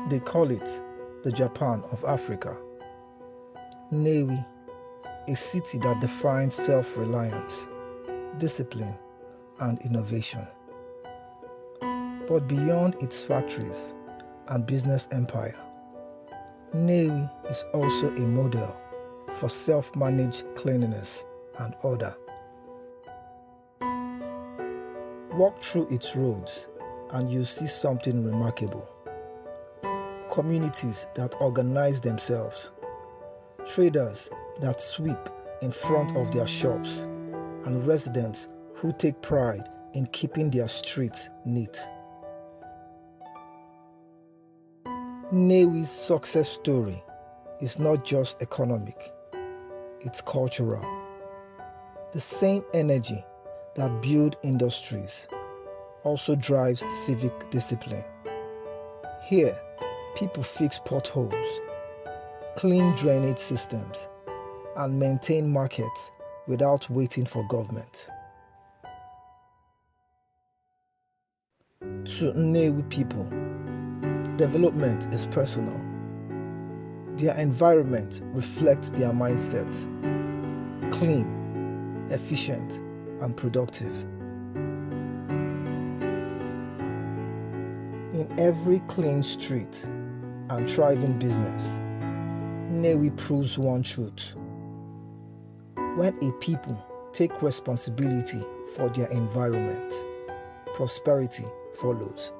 They call it the Japan of Africa. Nnewi, a city that defines self-reliance, discipline, and innovation. But beyond its factories and business empire, Nnewi is also a model for self-managed cleanliness and order. Walk through its roads and you'll see something remarkable. Communities that organize themselves, traders that sweep in front of their shops, and residents who take pride in keeping their streets neat. Nnewi's success story is not just economic, it's cultural. The same energy that builds industries also drives civic discipline. Here, people fix potholes, clean drainage systems, and maintain markets without waiting for government. To Nnewi people, development is personal. Their environment reflects their mindset: clean, efficient, and productive. In every clean street and thriving business, Nnewi proves one truth: when a people take responsibility for their environment, prosperity follows.